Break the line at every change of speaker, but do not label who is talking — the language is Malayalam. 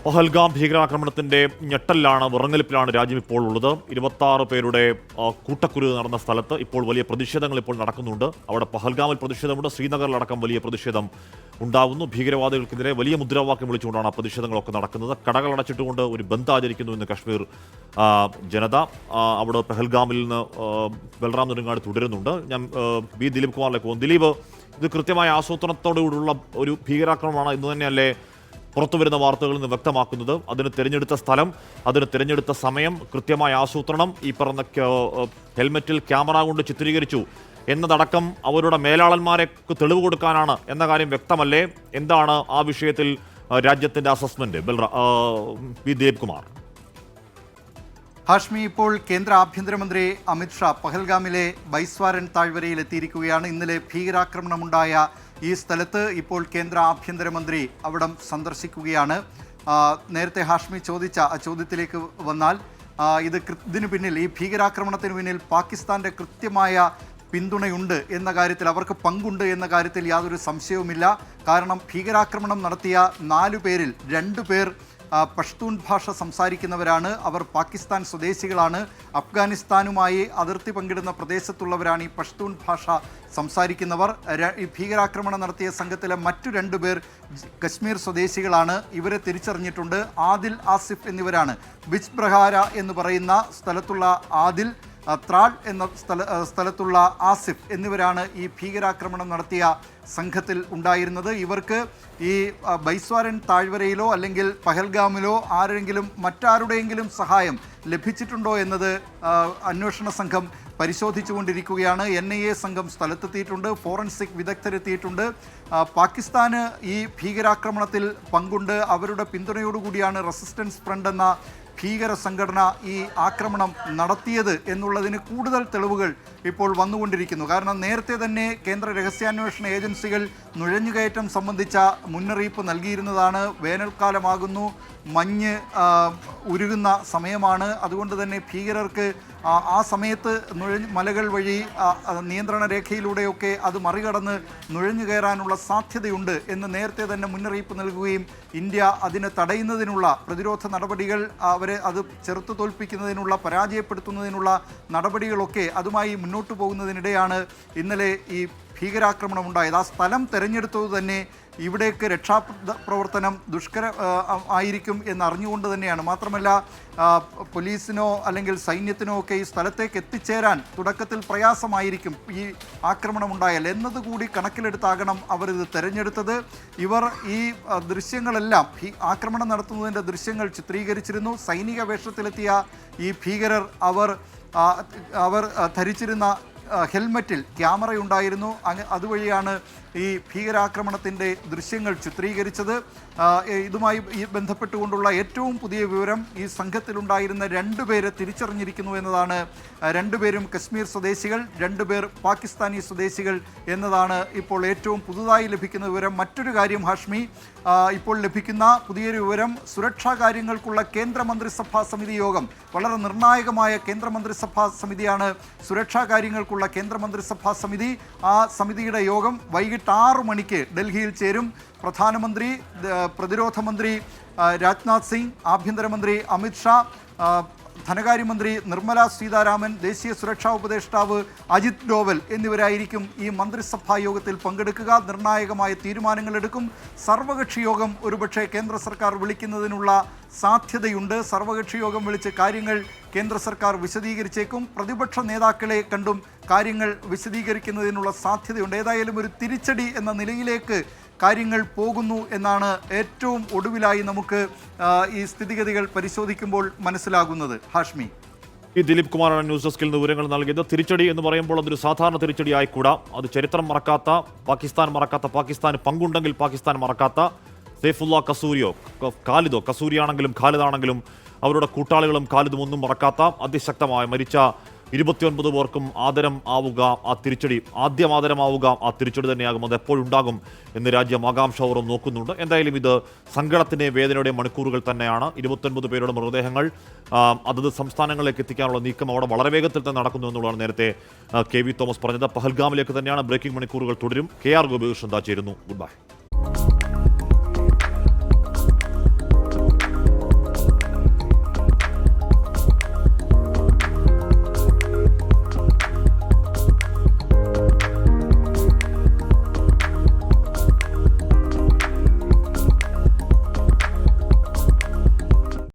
പഹൽഗാം ഭീകരാക്രമണത്തിന്റെ ഞെട്ടലിലാണ് വിറങ്ങലിപ്പിലാണ് രാജ്യം ഇപ്പോൾ ഉള്ളത്. 26 പേരുടെ കൂട്ടക്കുരു നടന്ന സ്ഥലത്ത് ഇപ്പോൾ വലിയ പ്രതിഷേധങ്ങൾ ഇപ്പോൾ നടക്കുന്നുണ്ട്. അവിടെ പഹൽഗാമിൽ പ്രതിഷേധമുണ്ട്, ശ്രീനഗറിലടക്കം വലിയ പ്രതിഷേധം ഉണ്ടാകുന്നു. ഭീകരവാദികൾക്കെതിരെ വലിയ മുദ്രാവാക്യം വിളിച്ചുകൊണ്ടാണ് പ്രതിഷേധങ്ങളൊക്കെ നടക്കുന്നത്. കടകൾ അടച്ചിട്ടുകൊണ്ട് ഒരു ബന്ദ് ആചരിക്കുന്നു ഇന്ന് കശ്മീർ ജനത. അവിടെ പഹൽഗാമിൽ നിന്ന് ബൽറാം നെടുങ്ങാട് തുടരുന്നുണ്ട്. ഞാൻ ബി ദിലീപ് കുമാറിലേക്ക് പോകും. ദിലീപ്, ഇത് കൃത്യമായ ആസൂത്രണത്തോടുകൂടിയുള്ള ഒരു ഭീകരാക്രമണമാണ് എന്ന് തന്നെയല്ലേ പുറത്തുവരുന്ന വാർത്തകളിൽ നിന്ന് വ്യക്തമാക്കുന്നത്? അതിന് തിരഞ്ഞെടുത്ത സ്ഥലം, അതിന് തിരഞ്ഞെടുത്ത സമയം, കൃത്യമായ ആസൂത്രണം, ഈ പറഞ്ഞ ഹെൽമെറ്റിൽ ക്യാമറ കൊണ്ട് ചിത്രീകരിച്ചു എന്നതടക്കം അവരുടെ മേലാളന്മാരെ തെളിവ് കൊടുക്കാനാണ് എന്ന കാര്യം വ്യക്തമല്ലേ? എന്താണ് ആ വിഷയത്തിൽ രാജ്യത്തിന്റെ അസസ്മെന്റ്? ബി ദിലീപ് കുമാർ.
ഹാഷ്മി, ഇപ്പോൾ കേന്ദ്ര ആഭ്യന്തരമന്ത്രി അമിത്ഷാ പഹൽഗാമിലെ ബൈസ്വാരൻ താഴ്വരയിൽ എത്തിയിരിക്കുകയാണ്. ഇന്നലെ ഭീകരാക്രമണമുണ്ടായ ഈ സ്ഥലത്ത് ഇപ്പോൾ കേന്ദ്ര ആഭ്യന്തരമന്ത്രി അവിടം സന്ദർശിക്കുകയാണ്. നേരത്തെ ഹാഷ്മി ചോദിച്ച ആ ചോദ്യത്തിലേക്ക് വന്നാൽ, ഇതിനു പിന്നിൽ, ഈ ഭീകരാക്രമണത്തിന് പിന്നിൽ പാകിസ്ഥാന്റെ കൃത്യമായ പിന്തുണയുണ്ട് എന്ന കാര്യത്തിൽ, അവർക്ക് പങ്കുണ്ട് എന്ന കാര്യത്തിൽ യാതൊരു സംശയവുമില്ല. കാരണം ഭീകരാക്രമണം നടത്തിയ 4 പേരിൽ 2 പേർ പഷ്തൂൺ ഭാഷ സംസാരിക്കുന്നവരാണ്. അവർ പാകിസ്ഥാൻ സ്വദേശികളാണ്. അഫ്ഗാനിസ്ഥാനുമായി അതിർത്തി പങ്കിടുന്ന പ്രദേശത്തുള്ളവരാണ് ഈ പഷ്തൂൺ ഭാഷ സംസാരിക്കുന്നവർ. ഈ ഭീകരാക്രമണം നടത്തിയ സംഘത്തിലെ മറ്റു 2 പേർ കശ്മീർ സ്വദേശികളാണ്. ഇവരെ തിരിച്ചറിഞ്ഞിട്ടുണ്ട്. ആദിൽ, ആസിഫ് എന്നിവരാണ്. ബിജ് പ്രഹാര എന്ന് പറയുന്ന സ്ഥലത്തുള്ള ആദിൽ, ത്രാൾ എന്ന സ്ഥലത്തുള്ള ആസിഫ് എന്നിവരാണ് ഈ ഭീകരാക്രമണം നടത്തിയ സംഘത്തിൽ ഉണ്ടായിരുന്നത്. ഇവർക്ക് ഈ ബൈസ്വാരൻ താഴ്വരയിലോ അല്ലെങ്കിൽ പഹൽഗാമിലോ മറ്റാരുടെയെങ്കിലും സഹായം ലഭിച്ചിട്ടുണ്ടോ എന്നത് അന്വേഷണ സംഘം പരിശോധിച്ചുകൊണ്ടിരിക്കുകയാണ്. NIA സംഘം സ്ഥലത്തെത്തിയിട്ടുണ്ട്. ഫോറൻസിക് വിദഗ്ധരെത്തിയിട്ടുണ്ട്. പാകിസ്ഥാന് ഈ ഭീകരാക്രമണത്തിൽ പങ്കുണ്ട്. അവരുടെ പിന്തുണയോടുകൂടിയാണ് റെസിസ്റ്റൻസ് ഫ്രണ്ട് എന്ന ഭീകര സംഘടന ഈ ആക്രമണം നടത്തിയത് എന്നുള്ളതിന് കൂടുതൽ തെളിവുകൾ ഇപ്പോൾ വന്നുകൊണ്ടിരിക്കുന്നു. കാരണം നേരത്തെ തന്നെ കേന്ദ്ര രഹസ്യാന്വേഷണ ഏജൻസികൾ നുഴഞ്ഞുകയറ്റം സംബന്ധിച്ച മുന്നറിയിപ്പ് നൽകിയിരുന്നതാണ്. വേനൽക്കാലമാകുന്നു, മഞ്ഞ് ഉരുകുന്ന സമയമാണ്. അതുകൊണ്ട് തന്നെ ഭീകരർക്ക് ആ സമയത്ത് മലകൾ വഴി നിയന്ത്രണ രേഖയിലൂടെയൊക്കെ അത് മറികടന്ന് നുഴഞ്ഞു കയറാനുള്ള സാധ്യതയുണ്ട് എന്ന് നേരത്തെ തന്നെ മുന്നറിയിപ്പ് നൽകുകയും ഇന്ത്യ അതിനെ തടയുന്നതിനുള്ള പ്രതിരോധ നടപടികൾ, അത് ചെറുത്തു തോൽപ്പിക്കുന്നതിനുള്ള, പരാജയപ്പെടുത്തുന്നതിനുള്ള നടപടികളൊക്കെ അതുമായി മുന്നോട്ട് പോകുന്നതിനിടെയാണ് ഇന്നലെ ഈ ഭീകരാക്രമണം ഉണ്ടായത്. ആ സ്ഥലം തിരഞ്ഞെടുത്തത് തന്നെ ഇവിടേക്ക് രക്ഷാപ്രവർത്തനം ആയിരിക്കും എന്നറിഞ്ഞുകൊണ്ട് തന്നെയാണ്. മാത്രമല്ല, പോലീസിനോ അല്ലെങ്കിൽ സൈന്യത്തിനോ ഒക്കെ ഈ സ്ഥലത്തേക്ക് എത്തിച്ചേരാൻ തുടക്കത്തിൽ പ്രയാസമായിരിക്കും ഈ ആക്രമണം ഉണ്ടായാൽ എന്നതുകൂടി കണക്കിലെടുത്താകണം അവരിത് തിരഞ്ഞെടുത്തത്. ഇവർ ഈ ദൃശ്യങ്ങളെല്ലാം, ഈ ആക്രമണം നടത്തുന്നതിൻ്റെ ദൃശ്യങ്ങൾ ചിത്രീകരിച്ചിരുന്നു. സൈനിക വേഷത്തിലെത്തിയ ഈ ഭീകരർ അവർ ധരിച്ചിരുന്ന ഹെൽമറ്റിൽ ക്യാമറയുണ്ടായിരുന്നു. അതുവഴിയാണ് ഈ ഭീകരാക്രമണത്തിൻ്റെ ദൃശ്യങ്ങൾ ചിത്രീകരിച്ചത്. ഇതുമായി ബന്ധപ്പെട്ടുകൊണ്ടുള്ള ഏറ്റവും പുതിയ വിവരം, ഈ സംഘത്തിലുണ്ടായിരുന്ന 2 പേരെ തിരിച്ചറിഞ്ഞിരിക്കുന്നു എന്നതാണ്. 2 പേരും കശ്മീർ സ്വദേശികൾ, 2 പേർ പാകിസ്ഥാനി സ്വദേശികൾ എന്നതാണ് ഇപ്പോൾ ഏറ്റവും പുതുതായി ലഭിക്കുന്ന വിവരം. മറ്റൊരു കാര്യം ഹാഷ്മി, ഇപ്പോൾ ലഭിക്കുന്ന പുതിയൊരു വിവരം, സുരക്ഷാ കാര്യങ്ങൾക്കുള്ള കേന്ദ്രമന്ത്രിസഭാ സമിതി യോഗം, വളരെ നിർണായകമായ കേന്ദ്രമന്ത്രിസഭാ സമിതിയാണ് സുരക്ഷാ കാര്യങ്ങൾക്കുള്ള കേന്ദ്രമന്ത്രിസഭാ സമിതി. ആ സമിതിയുടെ യോഗം വൈകിട്ട് 6 മണിക്ക് ഡൽഹിയിൽ ചേരും. പ്രധാനമന്ത്രി, പ്രതിരോധ മന്ത്രി രാജ്നാഥ് സിംഗ്, ആഭ്യന്തരമന്ത്രി അമിത്ഷാ, ധനകാര്യമന്ത്രി നിർമ്മല സീതാരാമൻ, ദേശീയ സുരക്ഷാ ഉപദേഷ്ടാവ് അജിത് ഡോവൽ എന്നിവരായിരിക്കും ഈ മന്ത്രിസഭാ യോഗത്തിൽ പങ്കെടുക്കുക. നിർണായകമായ തീരുമാനങ്ങളെടുക്കും. സർവകക്ഷി യോഗം ഒരുപക്ഷെ കേന്ദ്ര സർക്കാർ വിളിക്കുന്നതിനുള്ള സാധ്യതയുണ്ട്. സർവകക്ഷി യോഗം വിളിച്ച് കാര്യങ്ങൾ കേന്ദ്ര സർക്കാർ വിശദീകരിച്ചേക്കും. പ്രതിപക്ഷ നേതാക്കളെ കണ്ടും കാര്യങ്ങൾ വിശദീകരിക്കുന്നതിനുള്ള സാധ്യതയുണ്ട്. ഏതായാലും ഒരു തിരിച്ചടി എന്ന നിലയിലേക്ക് കാര്യങ്ങൾ പോകുന്നു എന്നാണ് ഏറ്റവും ഒടുവിലായി നമുക്ക് ഈ സ്ഥിതിഗതികൾ പരിശോധിക്കുമ്പോൾ മനസ്സിലാകുന്നത്. ഹാഷ്മി.
ഈ ദിലീപ് കുമാറാണ് ന്യൂസ് ഡെസ്കിൽ നിന്ന് വിവരങ്ങൾ നൽകിയത്. തിരിച്ചടി എന്ന് പറയുമ്പോൾ അതൊരു സാധാരണ തിരിച്ചടി ആയിക്കൂടാ. അത് ചരിത്രം മറക്കാത്ത, പാകിസ്ഥാൻ മറക്കാത്ത, പാകിസ്ഥാന് പങ്കുണ്ടെങ്കിൽ പാകിസ്ഥാൻ മറക്കാത്ത സൈഫുള്ള ഖാലിദോ, കസൂരിയാണെങ്കിലും ഖാലിദാണെങ്കിലും അവരുടെ കൂട്ടാളികളും ഖാലിദും ഒന്നും മറക്കാത്ത, അതിശക്തമായ, മരിച്ച 29 പേർക്കും ആദരം ആവുക ആ തിരിച്ചടി, ആദ്യം ആദരമാവുക ആ തിരിച്ചടി തന്നെയാകും. അത് എപ്പോഴുണ്ടാകും എന്ന് രാജ്യം ആകാംക്ഷപൂർവ്വം നോക്കുന്നുണ്ട്. എന്തായാലും ഇത് സങ്കടത്തിൻ്റെ, വേദനയുടെ മണിക്കൂറുകൾ തന്നെയാണ്. 29 പേരുടെ മൃതദേഹങ്ങൾ അതത് സംസ്ഥാനങ്ങളിലേക്ക് എത്തിക്കാനുള്ള നീക്കം അവിടെ വളരെ വേഗത്തിൽ തന്നെ നടക്കുന്നു എന്നുള്ളതാണ് നേരത്തെ KV തോമസ് പറഞ്ഞത്. പഹൽഗാമിലേക്ക് തന്നെയാണ് ബ്രേക്കിംഗ് മണിക്കൂറുകൾ തുടരും. KR ഗോപികൃഷ്ണൻ ചേരുന്നു. Good bye.